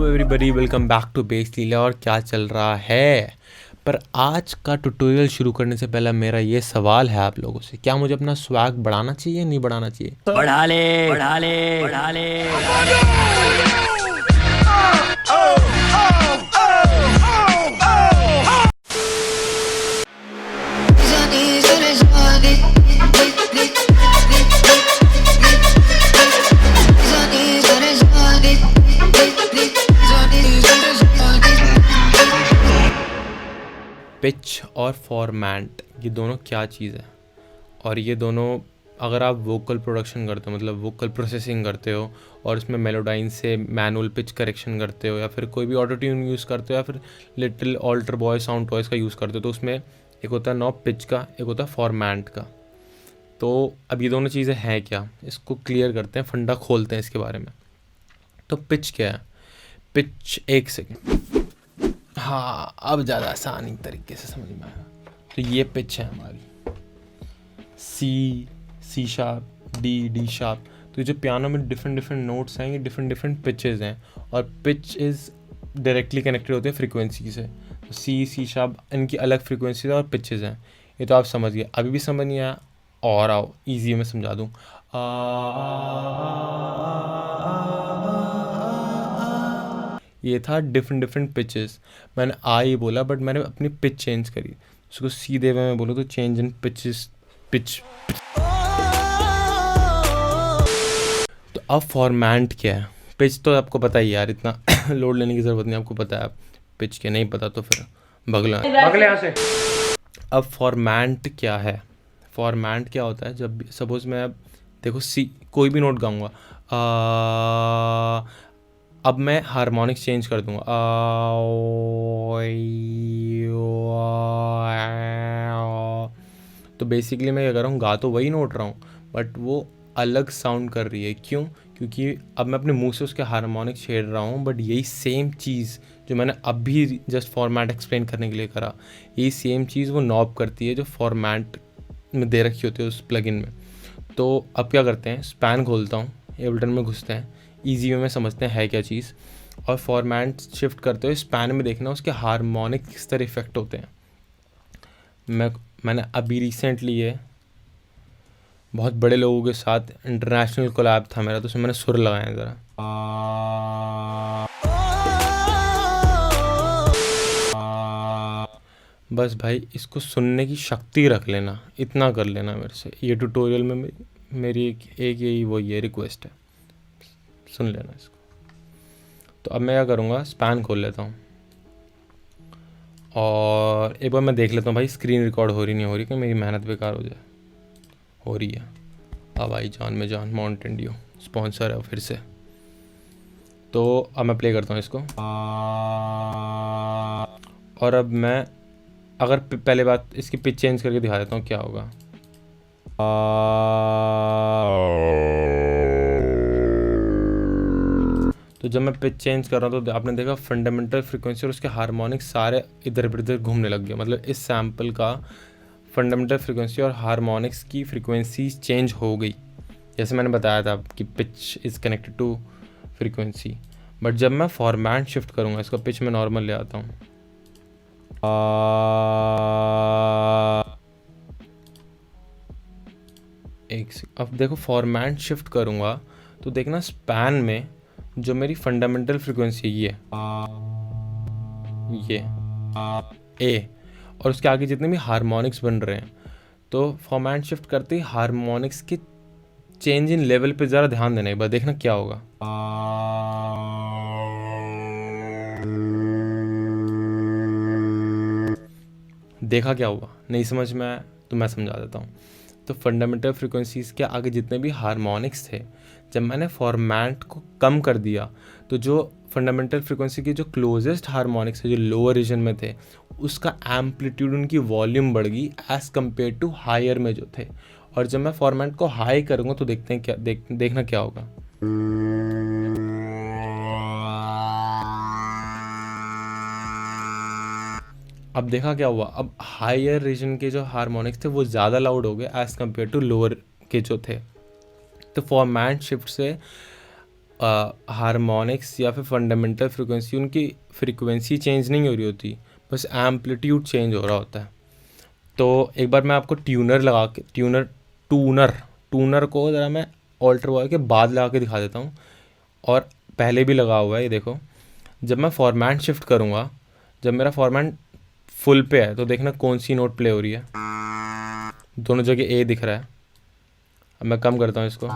Everybody, welcome back to बेस लीला। और क्या चल रहा है। पर आज का ट्यूटोरियल शुरू करने से पहले मेरा ये सवाल है आप लोगों से, क्या मुझे अपना स्वैग बढ़ाना चाहिए नहीं बढ़ाना चाहिए? बढ़ा ले बढ़ा ले बढ़ा ले। पिच और फॉर्मेट, ये दोनों क्या चीज़ है? और ये दोनों अगर आप वोकल प्रोडक्शन करते हो, मतलब वोकल प्रोसेसिंग करते हो और उसमें मेलोडाइन से मैनुअल पिच करेक्शन करते हो, या फिर कोई भी ऑटो ट्यून यूज़ करते हो, या फिर little alter voice sound voice का यूज़ करते हो, तो उसमें एक होता है नॉब पिच का, एक होता है फॉर्मेट का। तो अब ये दोनों चीज़ें हैं क्या, इसको क्लियर करते हैं, फंडा खोलते हैं इसके बारे में। तो पिच क्या है? पिच, एक सेकेंड, हाँ अब ज़्यादा आसानी तरीके से समझ में आया। तो ये पिच है हमारी, सी शार्प, डी शार्प। तो जो पियानो में डिफरेंट नोट्स हैं, ये डिफरेंट पिचेस हैं, और पिच इज़ डायरेक्टली कनेक्टेड होते हैं फ्रीक्वेंसी से। तो सी शार्प, इनकी अलग फ्रीक्वेंसीज और पिचेस हैं। ये तो आप समझ गए। अभी भी समझ नहीं आया? और आओ ईजी में समझा दूँ। ये था डिफरेंट पिचेस। मैंने ही बोला, बट मैंने अपनी पिच चेंज करी। उसको सीधे वे में बोलो तो चेंज इन पिचेस, पिच। तो अब फॉर्मेट क्या है? पिच तो आपको पता ही यार, इतना लोड लेने की ज़रूरत नहीं, आपको पता है। पिच के नहीं पता तो फिर भगले यहाँ से। अब फॉर्मेट क्या है? फॉर्मेट क्या होता है? जब सपोज मैं अब देखो सी कोई भी नोट गाऊंगा, अब मैं हारमोनिक्स चेंज कर दूंगा, तो बेसिकली मैं क्या कर रहा हूँ, गा तो वही नोट रहा हूँ, बट वो अलग साउंड कर रही है। क्यों? क्योंकि अब मैं अपने मुंह से उसके हारमोनिक्स छेड़ रहा हूँ, बट यही सेम चीज़ जो मैंने अभी जस्ट फॉर्मेट एक्सप्लेन करने के लिए करा, यही सेम चीज़ वो नॉब करती है जो फॉर्मेट में दे रखी होती है उस प्लगइन में। तो अब क्या करते हैं, स्पैन खोलता हूँ, एबल्टन में घुसते हैं, ईजी में समझते हैं है क्या चीज़, और फॉर्मेट शिफ्ट करते हुए स्पैन में देखना उसके हारमोनिक किस तरह इफेक्ट होते हैं। मैंने अभी रिसेंटली ये बहुत बड़े लोगों के साथ इंटरनेशनल कोलैब था मेरा, तो उसमें मैंने सुर लगाया ज़रा, बस भाई इसको सुनने की शक्ति रख लेना, इतना कर लेना मेरे से। ये ट्यूटोरियल में मेरी एक यही वो ये रिक्वेस्ट है, सुन लेना इसको। तो अब मैं क्या करूँगा, स्पैन खोल लेता हूँ और एक बार मैं देख लेता हूँ भाई स्क्रीन रिकॉर्ड हो रही नहीं हो रही, कि मेरी मेहनत बेकार हो जाए। हो रही है। अब आई जान में जान, माउंटेन ड्यू स्पॉन्सर है फिर से। तो अब मैं प्ले करता हूँ इसको, और अब मैं अगर पहले बात इसकी पिच चेंज करके दिखा देता हूँ क्या होगा। तो जब मैं पिच चेंज कर रहा हूँ तो आपने देखा फंडामेंटल फ्रीक्वेंसी और उसके हारमोनिक्स सारे इधर इधर घूमने लग गए। मतलब इस सैम्पल का फंडामेंटल फ्रीक्वेंसी और हारमोनिक्स की फ्रीक्वेंसी चेंज हो गई, जैसे मैंने बताया था कि pitch is connected to frequency. But जब मैं फॉर्मेट शिफ्ट करूँगा, इसका पिच में नॉर्मल ले आता हूँ, अब देखो फॉर्मेट शिफ्ट करूँगा तो देखना स्पैन में जो मेरी फंडामेंटल फ्रीक्वेंसी ये ए, और उसके आगे जितने भी हारमोनिक्स बन रहे हैं, तो फॉर्मेट शिफ्ट करते ही हारमोनिक्स के चेंज इन लेवल पे ज़रा ध्यान देना, एक बार देखना क्या होगा। देखा क्या हुआ? नहीं समझ में आया तो मैं समझा देता हूँ। तो फंडामेंटल फ्रीक्वेंसीज़ के आगे जितने भी हारमोनिक्स थे, जब मैंने फॉर्मेट को कम कर दिया, तो जो फंडामेंटल फ्रीक्वेंसी के जो क्लोजेस्ट हारमोनिक्स है जो लोअर रीजन में थे, उसका एम्पलीट्यूड, उनकी वॉल्यूम बढ़ गई एज़ कम्पेयर टू हायर में जो थे। और जब मैं फॉर्मेट को हाई करूँगा तो देखते हैं क्या देखना क्या होगा। अब देखा क्या हुआ, अब हायर रीजन के जो हारमोनिक्स थे वो ज़्यादा लाउड हो गए एज़ कम्पेयर टू लोअर के जो थे। तो फॉर्मेट शिफ्ट से हारमोनिक्स या फिर फंडामेंटल फ्रिक्वेंसी, उनकी फ्रिक्वेंसी चेंज नहीं हो रही होती, बस एम्पलीट्यूड चेंज हो रहा होता है। तो एक बार मैं आपको ट्यूनर लगा के टूनर को ज़रा मैं ऑल्टर बॉय के बाद लगा के दिखा देता हूँ, और पहले भी लगा हुआ है, ये देखो। जब मैं फॉर्मेट शिफ्ट करूँगा, जब मेरा फॉर्मेट फुल पे है, तो देखना कौन सी नोट प्ले हो रही है, दोनों जगह ए दिख रहा है। अब मैं कम करता हूँ इसको,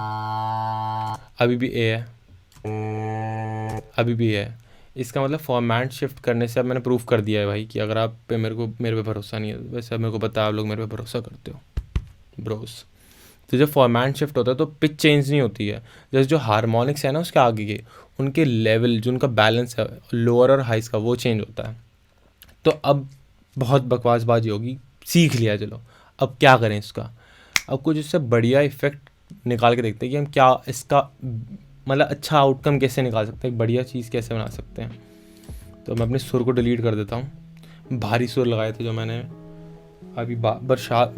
अभी भी ए है, अभी भी है। इसका मतलब फॉर्मेट शिफ्ट करने से अब मैंने प्रूफ कर दिया है भाई कि अगर आप पे मेरे पे भरोसा नहीं है, वैसे अब मेरे को पता है आप लोग मेरे पे भरोसा करते हो ब्रोस। तो जब फॉर्मेट शिफ्ट होता है तो पिच चेंज नहीं होती है, जैसे जो हारमोनिक्स है ना उसके आगे के उनके लेवल, जो उनका बैलेंस है लोअर और हाइस का, वो चेंज होता है। तो अब बहुत बकवासबाजी होगी, सीख लिया, चलो अब क्या करें इसका। अब कुछ इससे बढ़िया इफेक्ट निकाल के देखते हैं कि हम क्या इसका मतलब अच्छा आउटकम कैसे निकाल सकते हैं, एक बढ़िया चीज़ कैसे बना सकते हैं। तो मैं अपने सुर को डिलीट कर देता हूँ। भारी सुर लगाए थे जो मैंने अभी बरसात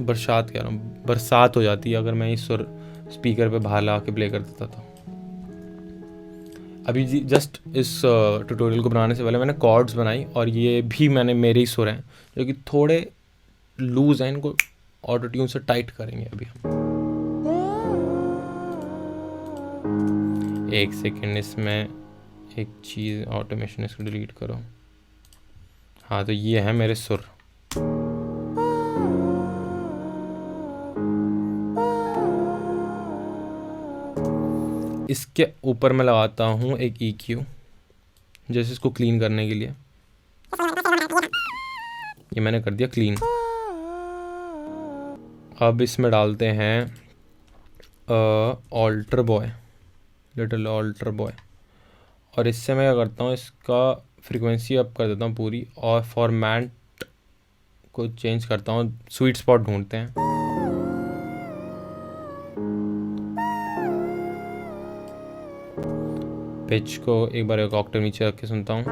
कह रहा हूँ, बरसात हो जाती है अगर मैं इस सुर स्पीकर पे बाहर लगा के प्ले कर देता था। अभी जस्ट इस ट्यूटोरियल को बनाने से पहले मैंने कॉर्ड्स बनाई, और ये भी मैंने मेरे ही सुर हैं जो कि थोड़े लूज़ हैं, इनको ऑटो ट्यून से टाइट करेंगे अभी हम। एक सेकेंड, इसमें एक चीज़ ऑटोमेशन, इसको डिलीट करो। हाँ, तो ये है मेरे सुर। इसके ऊपर मैं लगाता हूँ एक EQ, जैसे इसको क्लीन करने के लिए। ये मैंने कर दिया क्लीन। अब इसमें डालते हैं alter boy, little alter boy, और इससे मैं क्या करता हूँ, इसका फ्रीक्वेंसी अप कर देता हूँ पूरी, और फॉर्मेट को चेंज करता हूँ। स्वीट स्पॉट ढूंढते हैं। पिच को एक बार एक ऑक्टेव नीचे रख के सुनता हूँ।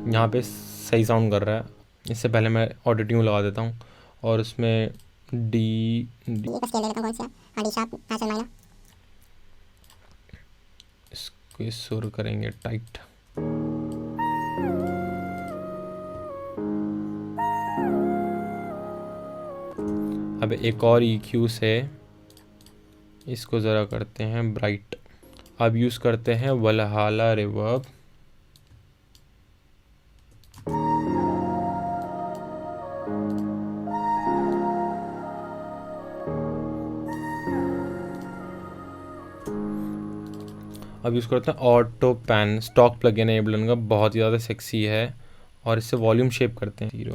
यहाँ पे सही साउंड कर रहा है। इससे पहले मैं ऑटो ट्यून लगा देता हूँ, और उसमें डी इसको सुर करेंगे टाइट। अब एक और EQ से इसको ज़रा करते हैं ब्राइट। अब यूज़ करते हैं वलहाला रिवर्ब। अब यूज़ करते हैं ऑटो पैन। स्टॉक प्लगइन है एबलन का, बहुत ही ज़्यादा सेक्सी है, और इससे वॉल्यूम शेप करते हैं 0।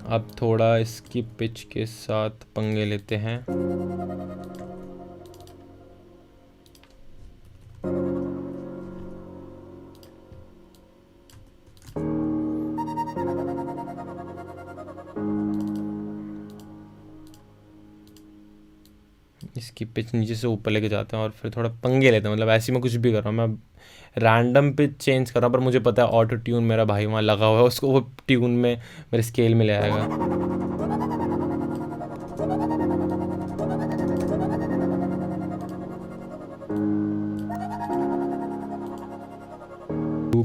अब थोड़ा इसकी पिच के साथ पंगे लेते हैं। इसकी पिच नीचे से ऊपर लेके जाते हैं और फिर थोड़ा पंगे लेते हैं। मतलब ऐसे मैं कुछ भी कर रहा हूँ, मैं रैंडम पिच चेंज कर रहा हूँ, पर मुझे पता है ऑटो ट्यून मेरा भाई वहाँ लगा हुआ है, उसको वो ट्यून में मेरे स्केल में ले आएगा।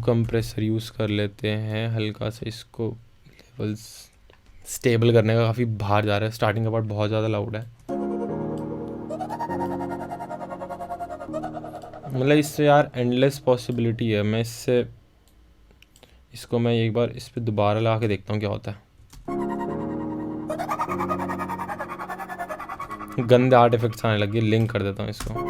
कंप्रेसर यूज़ कर लेते हैं हल्का सा, इसको लेवल्स स्टेबल करने का। काफ़ी बाहर जा रहा है, स्टार्टिंग का पार्ट बहुत ज़्यादा लाउड है। मतलब इससे यार एंडलेस पॉसिबिलिटी है। मैं इसको मैं एक बार इस पर दोबारा लगा के देखता हूँ क्या होता है। गंदे आर्ट इफेक्ट्स आने लगे, लिंक कर देता हूँ इसको।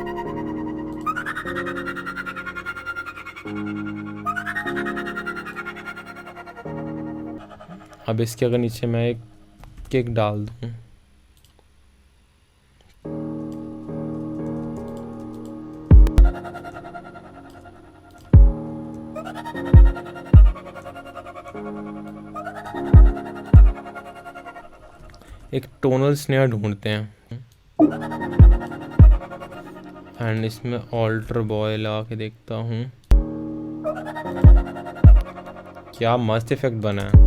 अब इसके अगर नीचे मैं एक किक डाल दूँ, एक टोनल स्नेयर ढूंढते हैं, एंड इसमें ऑल्टर बॉय लगा के देखता हूँ। क्या मस्त इफेक्ट बना है।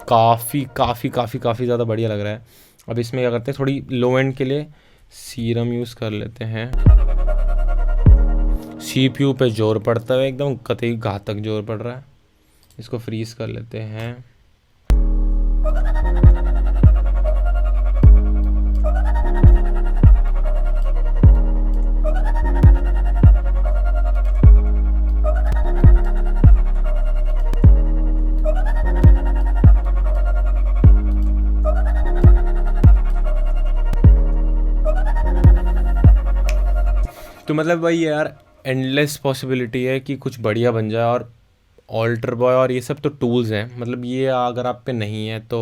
काफ़ी काफ़ी काफ़ी काफ़ी ज़्यादा बढ़िया लग रहा है। अब इसमें क्या करते हैं, थोड़ी लो एंड के लिए सीरम यूज़ कर लेते हैं। CPU पे जोर पड़ता है, एकदम कतई घातक जोर पड़ रहा है। इसको फ्रीज कर लेते हैं। तो मतलब वही यार, एंडलेस पॉसिबिलिटी है कि कुछ बढ़िया बन जाए। और ऑल्टर बॉय और ये सब तो टूल्स हैं, मतलब ये अगर आप पे नहीं है तो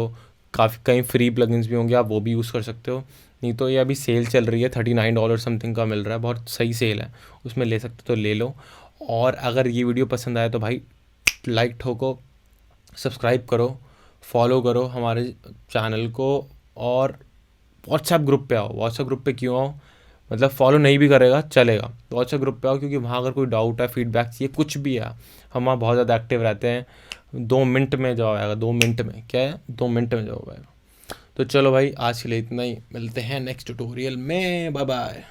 काफ़ी कई फ्री प्लगइन्स भी होंगे, आप वो भी यूज़ कर सकते हो। नहीं तो ये अभी सेल चल रही है, $39 समथिंग का मिल रहा है, बहुत सही सेल है, उसमें ले सकते तो ले लो। और अगर ये वीडियो पसंद आए तो भाई लाइक ठोको, सब्सक्राइब करो, फॉलो करो हमारे चैनल को। और व्हाट्सएप ग्रुप पे आओ। व्हाट्सएप ग्रुप पे क्यों आओ, मतलब फॉलो नहीं भी करेगा चलेगा, तो व्हाट्सएप ग्रुप पे आओ, क्योंकि वहाँ अगर कोई डाउट है, फीडबैक चाहिए, कुछ भी है, हम वहाँ बहुत ज़्यादा एक्टिव रहते हैं। 2 मिनट में जवाब आएगा। 2 मिनट में क्या है, 2 मिनट में जवाब आएगा। तो चलो भाई, आज के लिए इतना ही, मिलते हैं नेक्स्ट ट्यूटोरियल में। Bye bye.